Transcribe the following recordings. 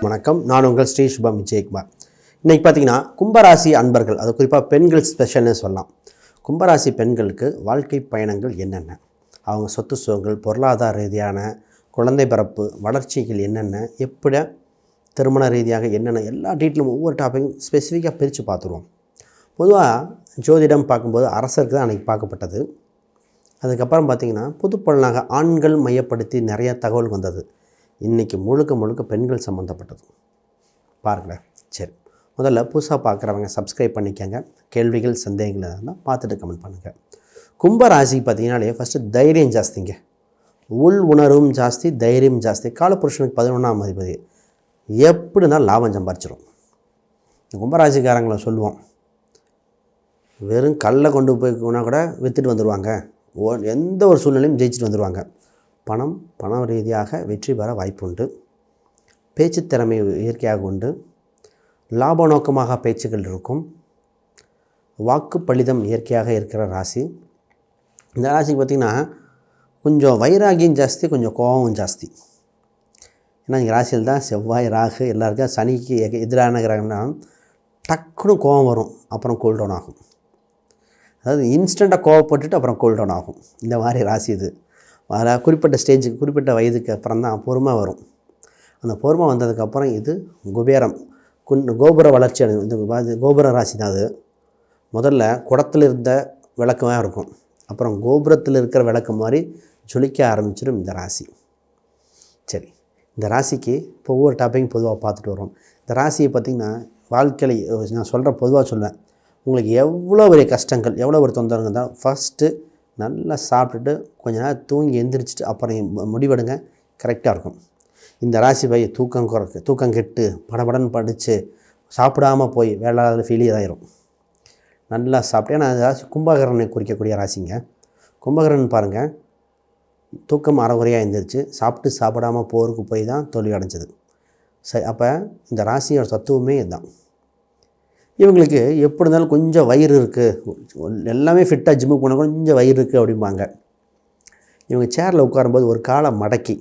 வணக்கம். நான் உங்கள் ஸ்ரீ சுபம் விஜயகுமார். இன்றைக்கி பார்த்தீங்கன்னா கும்பராசி அன்பர்கள், அது குறிப்பாக பெண்கள் ஸ்பெஷல்னு சொல்லலாம். கும்பராசி பெண்களுக்கு வாழ்க்கை பயணங்கள் என்னென்ன, அவங்க சொத்து சுகங்கள், பொருளாதார ரீதியான குழந்தை பிறப்பு, வளர்ச்சிகள் என்னென்ன, எப்படி திருமண ரீதியாக என்னென்ன, எல்லா டீட்டெயிலும் ஒவ்வொரு டாப்பிக்கும் ஸ்பெசிஃபிக்காக பிரித்து பார்த்துருவோம். பொதுவாக ஜோதிடம் பார்க்கும்போது அரசருக்கு தான் அன்றைக்கி பார்க்கப்பட்டது. அதுக்கப்புறம் பார்த்திங்கன்னா புதுப்பொருளாக ஆண்கள் மையப்படுத்தி நிறைய தகவல் வந்தது. இன்றைக்கி முழுக்க பெண்கள் சம்மந்தப்பட்டது. பாருங்களேன். சரி, முதல்ல புதுசாக பார்க்குறவங்க சப்ஸ்கிரைப் பண்ணிக்கங்க. கேள்விகள் சந்தேகங்கள் இருந்தால் பார்த்துட்டு கமெண்ட் பண்ணுங்கள். கும்பராசி பார்த்தீங்கன்னாலே ஃபஸ்ட்டு தைரியம் ஜாஸ்திங்க. உள் உணர்வும் ஜாஸ்தி, தைரியம் ஜாஸ்தி. காலபுருஷனுக்கு 11ஆம் அதிபதி. எப்படின்னா லாபம் சம்பாரிச்சிடும். கும்பராசிக்காரங்களை சொல்லுவோம், வெறும் கல்லை கொண்டு போய்னா கூட விற்றுட்டு வந்துடுவாங்க. எந்த ஒரு சூழ்நிலையும் ஜெயிச்சுட்டு வந்துடுவாங்க. பணம் ரீதியாக வெற்றி பெற வாய்ப்பு உண்டு. பேச்சு திறமை இயற்கையாக உண்டு. லாப நோக்கமாக பேச்சுகள் இருக்கும். வாக்கு பலிதம் இயற்கையாக இருக்கிற ராசி. இந்த ராசிக்கு பார்த்திங்கன்னா கொஞ்சம் வைராகியம் ஜாஸ்தி, கொஞ்சம் கோபமும் ஜாஸ்தி. ஏன்னா இங்கே ராசியில் தான் செவ்வாய், ராகு எல்லாருக்கும் சனிக்கு எதிரான கிரகம்னா டக்குன்னு கோபம் வரும், அப்புறம் கூல் டவுன் ஆகும். அதாவது இன்ஸ்டண்ட்டாக கோவப்பட்டுட்டு அப்புறம் கூல் டவுன் ஆகும். இந்த மாதிரி ராசி இது. அதில் குறிப்பிட்ட ஸ்டேஜுக்கு, குறிப்பிட்ட வயதுக்கு அப்புறம் தான் பொறுமை வரும். அந்த பொறுமை வந்ததுக்கப்புறம் இது குபேரம், கோபுர வளர்ச்சி அடையும். இந்த கோபுர ராசி தான் அது. முதல்ல குடத்தில் இருந்த விளக்கமாக இருக்கும், அப்புறம் கோபுரத்தில் இருக்கிற விளக்கு மாதிரி ஜொலிக்க ஆரம்பிச்சிடும் இந்த ராசி. சரி, இந்த ராசிக்கு இப்போ ஒவ்வொரு டாப்பிக்கும் பொதுவாக பார்த்துட்டு வரோம். இந்த ராசியை பார்த்திங்கன்னா வாழ்க்கையில் நான் சொல்கிற பொதுவாக சொல்லுவேன், உங்களுக்கு எவ்வளோ பெரிய கஷ்டங்கள், எவ்வளோ ஒரு தொந்தரவு இருந்தால் ஃபஸ்ட்டு நல்லா சாப்பிட்டுட்டு கொஞ்ச நேரம் தூங்கி எந்திரிச்சிட்டு அப்புறம் முடிவெடுங்க, கரெக்டாக இருக்கும். இந்த ராசி பை தூக்கம் கெட்டு படபடன்னு படித்து சாப்பிடாமல் போய் வேளாண் ஃபெயிலியர் ஆயிரும். நல்லா சாப்பிட்டு, ஏன்னா அந்த ராசி கும்பகரனை குறிக்கக்கூடிய ராசிங்க. கும்பகரன் பாருங்கள், தூக்கம் அறகுறையாக எழுந்திரிச்சு சாப்பிடாமல் போருக்கு போய் தான் தோல்வி அடைஞ்சது. சரி, அப்போ இந்த ராசியோட தத்துவமே இதுதான். இவங்களுக்கு எப்படி இருந்தாலும் கொஞ்சம் வயிறு இருக்குது, எல்லாமே ஃபிட்டாக ஜிம்முக்கு போனால் கொஞ்சம் வயிறு இருக்குது அப்படிம்பாங்க. இவங்க சேரில் உட்காரும்போது ஒரு காலை மடக்கி,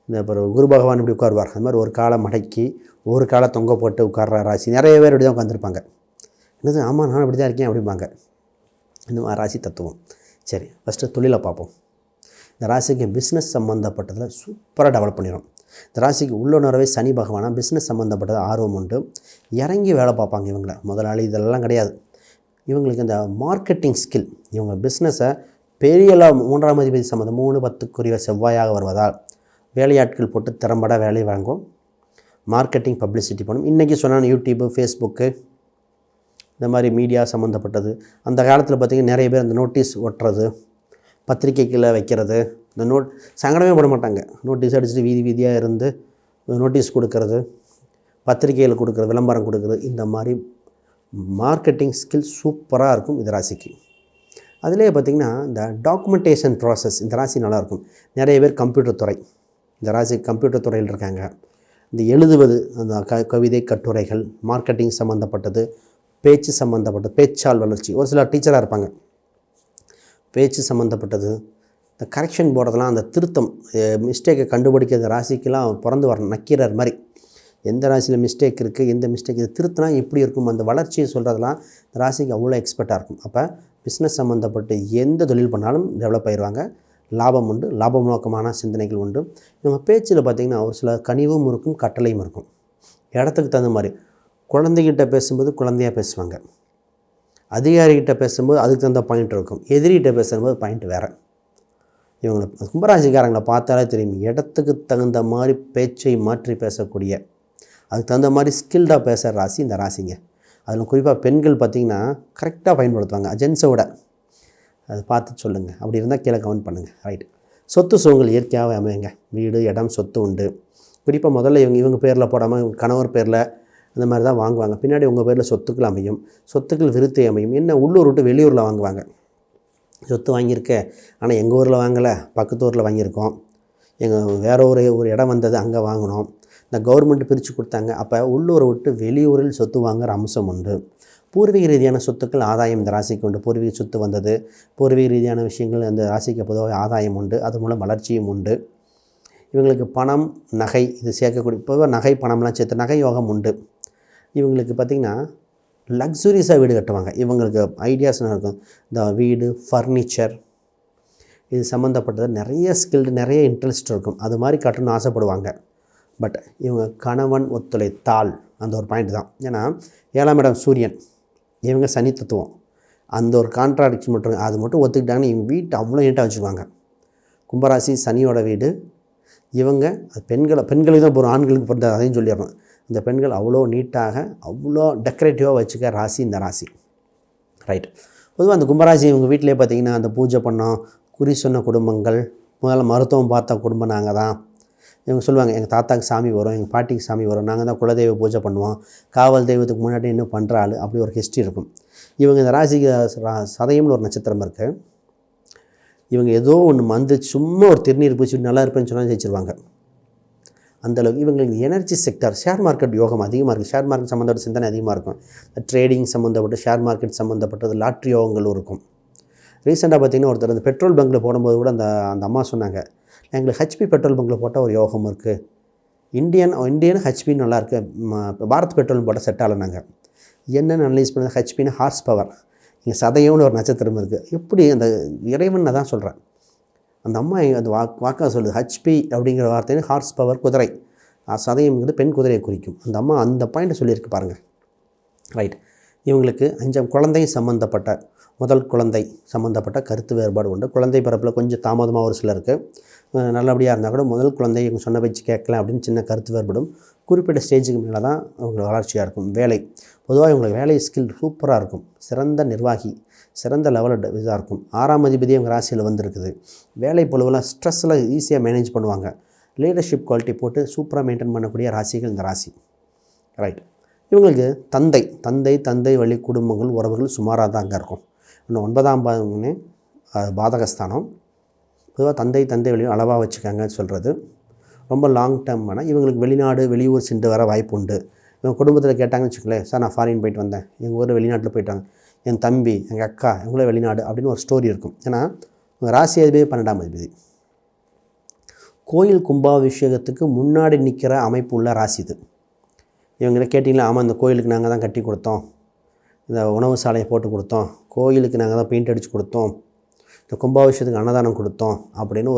இந்த இப்போ குரு பகவான் இப்படி உட்காருவார், அது மாதிரி ஒரு காலை மடக்கி ஒரு காலை தொங்க போட்டு உட்கார்ற ராசி நிறைய பேர் இப்படி தான் உட்காந்துருப்பாங்க. என்னது, ஆமாம் நான் இப்படி தான் இருக்கேன் அப்படிம்பாங்க. இந்த மாதிரி ராசி தத்துவம். சரி, ஃபஸ்ட்டு தொழிலை பார்ப்போம். இந்த ராசிக்கு பிஸ்னஸ் சம்மந்தப்பட்டதில் சூப்பராக டெவலப் பண்ணிடும். இந்த ராசிக்கு உள்ளுணர்வே சனி பகவானாக பிஸ்னஸ் சம்மந்தப்பட்டது ஆர்வம் உண்டு. இறங்கி வேலை பார்ப்பாங்க. இவங்கள முதலாளி இதெல்லாம் கிடையாது. இவங்களுக்கு இந்த மார்க்கெட்டிங் ஸ்கில், இவங்க பிஸ்னஸை பெரிய 3ஆம் அதிபதி சம்மந்தம் 3-10 செவ்வாயாக வருவதால் வேலையாட்கள் போட்டு திறம்பட வேலை வாங்கும். மார்க்கெட்டிங் பப்ளிசிட்டி பண்ணும். இன்றைக்கி சொன்னால் யூடியூப்பு, ஃபேஸ்புக்கு, இந்த மாதிரி மீடியா சம்மந்தப்பட்டது. அந்த காலத்தில் பார்த்திங்கன்னா நிறைய பேர் இந்த நோட்டீஸ் ஒட்டுறது, பத்திரிக்கைகளை வைக்கிறது, இந்த சங்கடமே பட மாட்டாங்க. நோட்டீஸ் அடிச்சுட்டு வீதியாக இருந்து நோட்டீஸ் கொடுக்கறது, பத்திரிகையில் கொடுக்குறது, விளம்பரம் கொடுக்குறது, இந்த மாதிரி மார்க்கெட்டிங் ஸ்கில் சூப்பராக இருக்கும் இந்த ராசிக்கு. அதிலே பார்த்திங்கன்னா இந்த டாக்குமெண்டேஷன் ப்ராசஸ் இந்த ராசி நல்லாயிருக்கும். நிறைய பேர் கம்ப்யூட்டர் துறை, இந்த ராசி கம்ப்யூட்டர் துறையில் இருக்காங்க. இந்த எழுதுவது, அந்த கவிதை, கட்டுரைகள், மார்க்கெட்டிங் சம்மந்தப்பட்டது, பேச்சு சம்மந்தப்பட்டது, பேச்சால் வளர்ச்சி. ஒரு சில டீச்சராக இருப்பாங்க, பேச்சு சம்மந்தப்பட்டது. இந்த கரெக்ஷன் போடுறதெல்லாம், அந்த திருத்தம், மிஸ்டேக்கை கண்டுபிடிக்கிற ராசிக்கெல்லாம் பிறந்து வரணும். நக்கீரர் மாதிரி எந்த ராசியில் மிஸ்டேக் இருக்குது, எந்த மிஸ்டேக் இது திருத்தினா எப்படி இருக்கும், அந்த வளர்ச்சியை சொல்கிறதெல்லாம் இந்த ராசிக்கு அவ்வளோ எக்ஸ்பர்ட்டாக இருக்கும். அப்போ பிஸ்னஸ் சம்மந்தப்பட்டு எந்த தொழில் பண்ணாலும் டெவலப் ஆயிடுவாங்க. லாபம் உண்டு, லாபம் நோக்கமான சிந்தனைகள் உண்டு. இவங்க பேச்சில் பார்த்திங்கன்னா ஒரு சில கனிவும் இருக்கும், கட்டளையும் இருக்கும். இடத்துக்கு தகுந்த மாதிரி குழந்தைகிட்ட பேசும்போது குழந்தையாக பேசுவாங்க, அதிகாரிகிட்ட பேசும்போது அதுக்கு தகுந்த பாயிண்ட் இருக்கும், எதிரிகிட்ட பேசும்போது பாயிண்ட் வேறு. இவங்களை கும்பராசிக்காரங்களை பார்த்தாலே தெரியும், இடத்துக்கு தகுந்த மாதிரி பேச்சை மாற்றி பேசக்கூடிய, அதுக்கு தகுந்த மாதிரி ஸ்கில்டாக பேசுகிற ராசி இந்த ராசிங்க. அதில் குறிப்பாக பெண்கள் பார்த்திங்கன்னா கரெக்டாக பயன்படுத்துவாங்க ஜென்ஸோட. அதை பார்த்து சொல்லுங்கள், அப்படி இருந்தால் கீழே கமெண்ட் பண்ணுங்கள். ரைட். சொத்து சுகங்கள் இயற்கையாகவே அமையுங்க. வீடு, இடம், சொத்து உண்டு. குறிப்பாக முதல்ல இவங்க பேரில் போடாமல் கணவர் பேரில் அந்த மாதிரி தான் வாங்குவாங்க. பின்னாடி உங்கள் பேரில் சொத்துக்கள் அமையும், சொத்துக்கள் விருத்தி அமையும். என்ன உள்ளூர் விட்டு வெளியூரில் வாங்குவாங்க. சொத்து வாங்கியிருக்க, ஆனால் எங்கள் ஊரில் வாங்கலை, பக்கத்து ஊரில் வாங்கியிருக்கோம், எங்கள் வேறு ஒரு இடம் வந்தது அங்கே வாங்கினோம், இந்த கவர்மெண்ட் பிரித்து கொடுத்தாங்க. அப்போ உள்ளூரை விட்டு வெளியூரில் சொத்து வாங்குகிற அம்சம் உண்டு. பூர்வீக ரீதியான சொத்துக்கள் ஆதாயம் இந்த ராசிக்கு உண்டு. பூர்வீக சொத்து வந்தது, பூர்வீக ரீதியான விஷயங்கள் அந்த ராசிக்கு பொதுவாக ஆதாயம் உண்டு, அது மூலம் வளர்ச்சியும் உண்டு. இவங்களுக்கு பணம் நகை இது சேர்க்கக்கூடிய பொதுவாக நகை பணம்லாம் சேர்த்து நகை யோகம் உண்டு. இவங்களுக்கு பார்த்திங்கன்னா லக்ஸுரியஸாக வீடு கட்டுவாங்க. இவங்களுக்கு ஐடியாஸ்லாம் இருக்கும். இந்த வீடு ஃபர்னிச்சர் இது சம்மந்தப்பட்டது நிறைய ஸ்கில்டு நிறைய இன்ட்ரெஸ்ட் இருக்கும். அது மாதிரி கட்டணும்னு ஆசைப்படுவாங்க. பட் இவங்க கணவன் ஒத்துழைத்தால் அந்த ஒரு பாயிண்ட் தான். ஏன்னா 7ஆம் இடம் சூரியன், இவங்க சனி தத்துவம், அந்த ஒரு கான்ட்ராடிக்ஷன் மட்டும் அது மட்டும் ஒத்துக்கிட்டாங்கன்னு இவங்க வீட்டை அவ்வளோ நீட்டாக வச்சுக்குவாங்க. கும்பராசி சனியோட வீடு. இவங்க பெண்களுக்கு தான் போகிற ஆண்களுக்கு பிறந்த அதையும் சொல்லிடணும். இந்த பெண்கள் அவ்வளோ நீட்டாக அவ்வளோ டெக்கரேட்டிவாக வச்சுக்க ராசி இந்த ராசி. ரைட். பொதுவாக அந்த கும்பராசி இவங்க வீட்டிலே பார்த்திங்கன்னா அந்த பூஜை பண்ணோம் குறி சொன்ன குடும்பங்கள், முதல்ல மருத்துவம் பார்த்த குடும்பம் நாங்கள் தான். இவங்க சொல்லுவாங்க எங்கள் தாத்தாக்கு சாமி வரும், எங்கள் பாட்டிக்கு சாமி வரும், நாங்கள் தான் குலதெய்வ பூஜை பண்ணுவோம், காவல் தெய்வத்துக்கு முன்னாடி இன்னும் பண்ணுற ஆள், அப்படி ஒரு ஹிஸ்ட்ரி இருக்கும். இவங்க இந்த ராசிக்கு சதயம்னு ஒரு நட்சத்திரம் இருக்குது. இவங்க ஏதோ ஒன்று வந்து சும்மா ஒரு திருநீர் பூச்சி நல்லா இருப்பேன்னு சொன்னால் ஜெயிச்சிருவாங்க. அந்தளவுக்கு இவங்களுக்கு எனர்ஜி செக்டர் ஷேர் மார்க்கெட் யோகம் அதிகமாக இருக்குது. ஷேர் மார்க்கெட் சம்மந்தப்பட்ட சிந்தனை அதிகமாக இருக்கும். ட்ரேடிங் சம்மந்தப்பட்ட ஷேர் மார்க்கெட் சம்மந்தப்பட்டது லாட்ரி யோகங்களும் இருக்கும். ரீசெண்டாக பார்த்திங்கன்னா ஒருத்தர் அந்த பெட்ரோல் பங்கில் போடும்போது கூட அந்த அம்மா சொன்னாங்க, எங்களுக்கு ஹெச்பி பெட்ரோல் பங்கில் போட்டால் ஒரு யோகம் இருக்குது, இந்தியன் ஹெச்பி நல்லாயிருக்கு, பாரத் பெட்ரோல் போட்டால் செட் ஆகலைனாங்க. என்னென்னு அனலைஸ் பண்ணது, ஹெச்பின்னு ஹார்ஸ் பவர், இங்கே சதயம்னு ஒரு நட்சத்திரம் இருக்குது. எப்படி அந்த இறைவன் தான் சொல்கிறேன். அந்த அம்மா அந்த வாக்காக சொல்லுது, ஹெச்பி அப்படிங்கிற வார்த்தைன்னு ஹார்ஸ் பவர் குதிரை, சதயம்ங்கிறது பெண் குதிரையை குறிக்கும். அந்த அம்மா அந்த பாயிண்ட்டை சொல்லியிருக்கு பாருங்கள். ரைட். இவங்களுக்கு 5ஆம் குழந்தை சம்மந்தப்பட்ட முதல் குழந்தை சம்மந்தப்பட்ட கருத்து வேறுபாடு உண்டு. குழந்தை பிறப்பில் கொஞ்சம் தாமதமாக ஒரு சிலருக்கு, நல்லபடியாக இருந்தால் கூட முதல் குழந்தை இவங்க சொன்ன பேச்சு கேட்கலாம் அப்படின்னு சின்ன கருத்து வேறுபடும். குறிப்பிட்ட ஸ்டேஜுக்கு மேலே தான் அவங்களுக்கு வளர்ச்சியாக இருக்கும். வேலை பொதுவாக இவங்களுக்கு வேலை ஸ்கில் சூப்பராக இருக்கும். சிறந்த நிர்வாகி, சிறந்த லெவலில் இதாக இருக்கும். 6ஆம் அதிபதி அவங்க ராசியில் வந்திருக்குது. வேலை பொழுவில் ஸ்ட்ரெஸ்ஸில் ஈஸியாக மேனேஜ் பண்ணுவாங்க. லீடர்ஷிப் குவாலிட்டி போட்டு சூப்பராக மெயின்டைன் பண்ணக்கூடிய ராசிகள் இந்த ராசி. ரைட். இவங்களுக்கு தந்தை வழி குடும்பங்கள் உறவுகள் சுமாராக தான் அங்கே இருக்கும். இன்னும் 9ஆம் பாவம்னு பாதகஸ்தானம். பொதுவாக தந்தை வழியும் அளவாக வச்சுக்காங்கன்னு சொல்கிறது. ரொம்ப லாங் டேர்ம் ஆனால் இவங்களுக்கு வெளிநாடு வெளியூர் சென்று வர வாய்ப்பு உண்டு. இவங்க குடும்பத்தில் கேட்டாங்கன்னு வச்சுக்கலேன், சார் நான் ஃபாரின் போயிட்டு வந்தேன், எங்கள் ஊரில் வெளிநாட்டில் போயிட்டாங்க, என் தம்பி எங்கள் அக்கா இவங்களே வெளிநாடு அப்படின்னு ஒரு ஸ்டோரி இருக்கும். ஏன்னா உங்கள் ராசி அதிபதி 12ஆம் அதிபதி. கோயில் கும்பாபிஷேகத்துக்கு முன்னாடி நிற்கிற அமைப்பு உள்ள ராசி இது. இவங்ககிட்ட கேட்டிங்களா, ஆமாம் இந்த கோயிலுக்கு நாங்கள் தான் கட்டி கொடுத்தோம், இந்த உணவு சாலையை போட்டு கொடுத்தோம், கோயிலுக்கு நாங்கள் தான் பெயிண்ட் அடித்து கொடுத்தோம், இந்த கும்பாபிஷேகத்துக்கு அன்னதானம் கொடுத்தோம் அப்படின்னு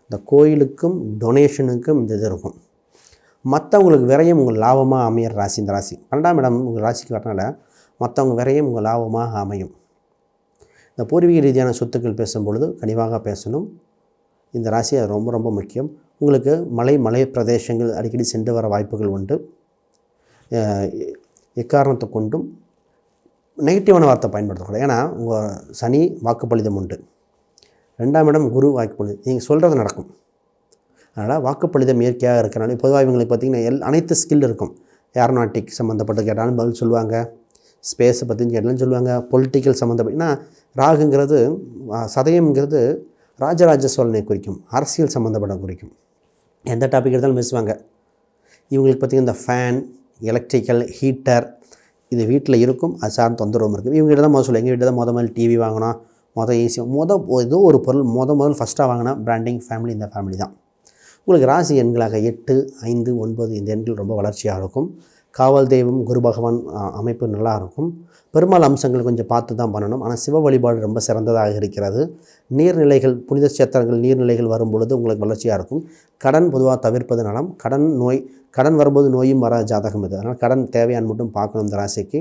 இந்த கோயிலுக்கும் டொனேஷனுக்கும் இந்த இது இருக்கும். மற்றவங்களுக்கு விரையும் உங்கள் லாபமாக அமையிற ராசி இந்த ராசி. 12ஆம் இடம் உங்கள் ராசிக்கு வரனால மற்றவங்க விரையும் உங்கள் லாபமாக அமையும். இந்த பூர்வீக ரீதியான சொத்துக்கள் பேசும்பொழுது கனிவாக பேசணும். இந்த ராசி அது ரொம்ப ரொம்ப முக்கியம். உங்களுக்கு மலை பிரதேசங்கள் அடிக்கடி சென்று வர வாய்ப்புகள் உண்டு. எக்காரணத்தை கொண்டும் நெகட்டிவான வார்த்தை பயன்படுத்தக்கூடாது. ஏன்னா உங்கள் சனி வாக்குப்பளிதம் உண்டு. 2ஆம் இடம் குரு வாக்குப்பளிதம், நீங்கள் சொல்கிறது நடக்கும். அதனால் வாக்குப்பளிதம் இயற்கையாக இருக்கிறனால பொதுவாக இவங்களுக்கு பார்த்திங்கன்னா அனைத்து ஸ்கில் இருக்கும். ஏரோநாட்டிக் சம்மந்தப்பட்ட கேட்டாலும் பதில் சொல்லுவாங்க, ஸ்பேஸை பற்றின்னு கேட்டாலும் சொல்லுவாங்க, பொலிட்டிக்கல் சம்மந்தப்பட்ட ராகுங்கிறது சதயம்ங்கிறது ராஜராஜ சோழனை குறிக்கும், அரசியல் சம்மந்தப்பட்ட குறிக்கும். எந்த டாபிக் எடுத்தாலும் பேசுவாங்க. இவங்களுக்கு பார்த்திங்கன்னா இந்த ஃபேன், எலக்ட்ரிக்கல், ஹீட்டர் இது வீட்டில் இருக்கும். அது சார்ந்த தொந்தரவும் இருக்குது. இவங்ககிட்ட தான் சொல்லுவாங்க, எங்கள் வீட்டில் தான் முதல் டிவி வாங்கினோம், ஈஸியாக ஏதோ ஒரு பொருள் முதல் ஃபஸ்ட்டாக வாங்கினா பிராண்டிங் ஃபேமிலி இந்த ஃபேமிலி தான். உங்களுக்கு ராசி எண்களாக 8, 5, 9 இந்த எண்கள் ரொம்ப வளர்ச்சியாக இருக்கும். காவல் தெய்வம் குரு பகவான் அமைப்பு நல்லா இருக்கும். பெருமாள் அம்சங்கள் கொஞ்சம் பார்த்து தான் பண்ணணும். ஆனால் சிவ வழிபாடு ரொம்ப சிறந்ததாக இருக்கிறது. நீர்நிலைகள், புனித சேத்திரங்கள், நீர்நிலைகள் வரும்பொழுது உங்களுக்கு வளர்ச்சியாக இருக்கும். கடன் பொதுவாக தவிர்ப்பது நலம். கடன் வரும்போது நோயும் வர ஜாதகம் இது. அதனால் கடன் தேவையான மட்டும் பார்க்கணும் இந்த ராசிக்கு.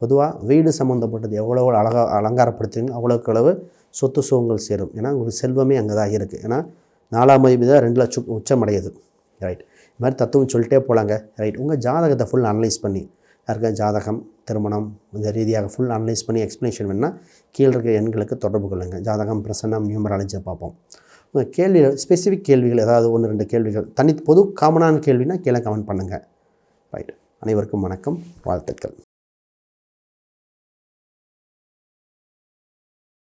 பொதுவாக வீடு சம்மந்தப்பட்டது எவ்வளோ அலங்காரப்படுத்துங்க அவ்வளோக்கு அளவு சொத்து சுகங்கள் சேரும். ஏன்னா உங்களுக்கு செல்வமே அங்கே தான் இருக்குது. ஏன்னா 4ஆம் அதிபதி தான் 2 லட்சம் உச்சமடையுது. ரைட். இது மாதிரி தத்துவம் சொல்லிட்டே போகலாங்க. ரைட். உங்கள் ஜாதகத்தை ஃபுல் அனலைஸ் பண்ணி யாருக்கா ஜாதகம், திருமணம் இந்த ரீதியாக ஃபுல் அனலைஸ் பண்ணி எக்ஸ்ப்ளனேஷன் வேணால் கீழே இருக்கிற எண்களுக்கு தொடர்பு கொள்ளுங்கள். ஜாதகம், பிரசன்னம், நியூமராலஜியை பார்ப்போம். உங்கள் கேள்விகள், ஸ்பெசிஃபிக் கேள்விகள் ஏதாவது 1-2 கேள்விகள் பொது காமனான கேள்வினா கீழே கமெண்ட் பண்ணுங்கள். ரைட். அனைவருக்கும் வணக்கம், வாழ்த்துக்கள்.